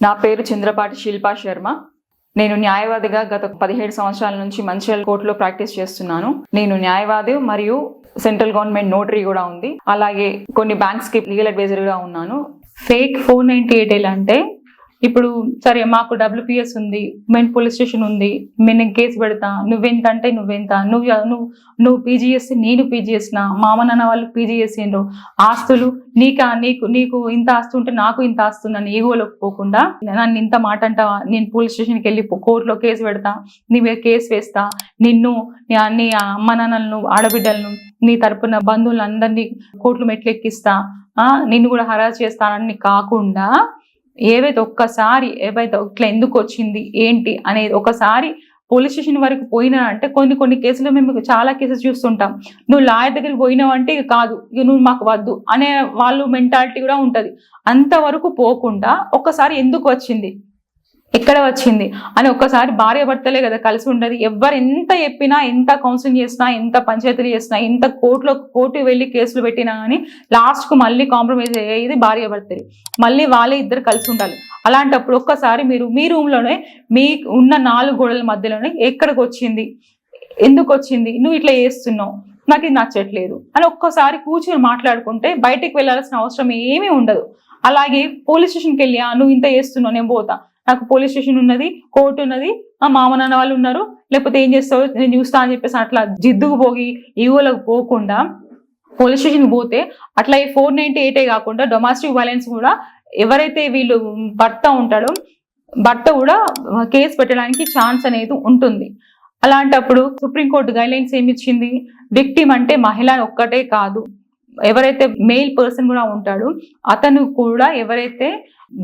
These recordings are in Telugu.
నా పేరు చంద్రపాటి శిల్పా శర్మ. నేను న్యాయవాదిగా గత 17 సంవత్సరాల నుంచి మంచిర్యాల కోర్టులో ప్రాక్టీస్ చేస్తున్నాను. నేను న్యాయవాది మరియు సెంట్రల్ గవర్నమెంట్ నోటరీ కూడా ఉంది. అలాగే కొన్ని బ్యాంక్స్ కి లీగల్ అడ్వైజర్ గా ఉన్నాను. ఫేక్ 498L అంటే ఇప్పుడు సరే మాకు WPS ఉంది, మెయిన్ పోలీస్ స్టేషన్ ఉంది, నేను కేసు పెడతా, నువ్వెంత అంటే నువ్వెంత, నువ్వు PGS, నేను PGS నా, మా అమ్మ నాన్న వాళ్ళు PGS ఆస్తులు నీకు ఇంత ఆస్తు ఉంటే నాకు ఇంత ఆస్తుందని ఈగోలోకి పోకుండా నన్ను ఇంత మాట అంటావా, నేను పోలీస్ స్టేషన్కి వెళ్ళి కోర్టులో కేసు పెడతా, నీ మీద కేసు వేస్తా, నీ అమ్మ నాన్నలను ఆడబిడ్డలను నీ తరపున బంధువులను అందరినీ కోర్టులు మెట్లెక్కిస్తా, నిన్ను కూడా హరాస్ చేస్తానని కాకుండా ఏవైతే ఒక్కసారి ఇట్లా ఎందుకు వచ్చింది ఏంటి అనేది ఒకసారి పోలీస్ స్టేషన్ వరకు పోయినా అంటే కొన్ని కేసులు మేము చాలా కేసెస్ చూస్తుంటాం. నువ్వు లాయర్ దగ్గరికి పోయినావు అంటే ఇక కాదు, ఇక నువ్వు మాకు వద్దు అనే వాళ్ళు మెంటాలిటీ కూడా ఉంటది. అంతవరకు పోకుండా ఒక్కసారి ఎందుకు వచ్చింది, ఎక్కడ వచ్చింది అని ఒక్కసారి భార్య భర్తలే కదా కలిసి ఉండదు. ఎవరు ఎంత చెప్పినా, ఎంత కౌన్సిలింగ్ చేసినా, ఎంత పంచాయతీలు చేసినా, ఎంత కోర్టు వెళ్ళి కేసులు పెట్టినా కానీ లాస్ట్ కు మళ్ళీ కాంప్రమైజ్ అయ్యేది భార్య భర్తలు. మళ్ళీ వాళ్ళే ఇద్దరు కలిసి ఉండాలి. అలాంటప్పుడు ఒక్కసారి మీ రూమ్ లోనే మీ ఉన్న 4 గోడల మధ్యలోనే ఎక్కడికి వచ్చింది, ఎందుకు వచ్చింది, నువ్వు ఇట్లా చేస్తున్నావు, నాకు ఇది నచ్చట్లేదు అని ఒక్కసారి కూర్చొని మాట్లాడుకుంటే బయటికి వెళ్ళాల్సిన అవసరం ఏమీ ఉండదు. అలాగే పోలీస్ స్టేషన్కి వెళ్ళి నువ్వు ఇంత చేస్తున్నావు, నేను పోతా, నాకు పోలీస్ స్టేషన్ ఉన్నది, కోర్టు ఉన్నది, మా అమ్మ నాన్న వాళ్ళు ఉన్నారు, లేకపోతే ఏం చేస్తావు నేను చూస్తా అని చెప్పేసి అట్లా జిద్దుకు పోగి ఈగోలకు పోకుండా పోలీస్ స్టేషన్కి పోతే అట్లా ఈ 498 కాకుండా డొమెస్టిక్ వైలెన్స్ కూడా ఎవరైతే వీళ్ళు భర్త ఉంటాడో భర్త కూడా కేసు పెట్టడానికి ఛాన్స్ అనేది ఉంటుంది. అలాంటప్పుడు సుప్రీంకోర్టు గైడ్ లైన్స్ ఏమి ఇచ్చింది, విక్టిమ్ అంటే మహిళ ఒక్కటే కాదు, ఎవరైతే మెయిల్ పర్సన్ కూడా ఉంటాడు అతను కూడా ఎవరైతే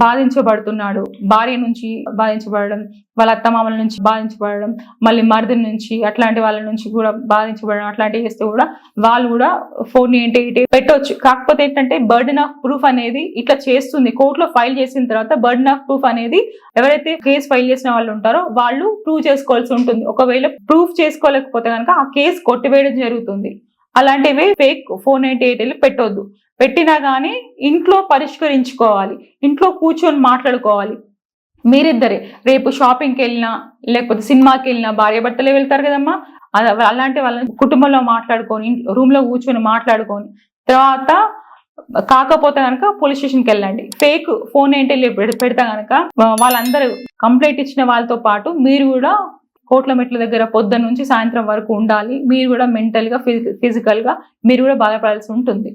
బాధించబడుతున్నాడు, భార్య నుంచి బాధించబడడం, వాళ్ళ అత్తమామల నుంచి బాధించబడడం, మళ్ళీ మరిది నుంచి అట్లాంటి వాళ్ళ నుంచి కూడా బాధించబడడం, అట్లాంటివి చేస్తే కూడా వాళ్ళు కూడా 498 పెట్టవచ్చు. కాకపోతే ఏంటంటే బర్డెన్ ఆఫ్ ప్రూఫ్ అనేది ఇట్లా చేస్తుంది. కోర్టులో ఫైల్ చేసిన తర్వాత బర్డెన్ ఆఫ్ ప్రూఫ్ అనేది ఎవరైతే కేసు ఫైల్ చేసిన వాళ్ళు ఉంటారో వాళ్ళు ప్రూవ్ చేసుకోవాల్సి ఉంటుంది. ఒకవేళ ప్రూఫ్ చేసుకోలేకపోతే కనుక ఆ కేసు కొట్టివేయడం జరుగుతుంది. అలాంటివి ఫేక్ 498 పెట్టొద్దు. పెట్టినా కానీ ఇంట్లో పరిష్కరించుకోవాలి, ఇంట్లో కూర్చొని మాట్లాడుకోవాలి. మీరిద్దరే రేపు షాపింగ్కి వెళ్ళినా లేకపోతే సినిమాకి వెళ్ళినా భార్య భర్తలే వెళ్తారు కదమ్మా, అలాంటి వాళ్ళని కుటుంబంలో మాట్లాడుకొని రూమ్ లో కూర్చొని మాట్లాడుకొని తర్వాత కాకపోతే కనుక పోలీస్ స్టేషన్కి వెళ్ళండి. ఫేక్ 498 పెడతా కనుక వాళ్ళందరూ కంప్లైంట్ ఇచ్చిన వాళ్ళతో పాటు మీరు కూడా కోట్ల మెట్ల దగ్గర పొద్దున్న నుంచి సాయంత్రం వరకు ఉండాలి. మీరు కూడా మెంటల్ గా ఫిజికల్ గా మీరు కూడా బాధపడాల్సి ఉంటుంది.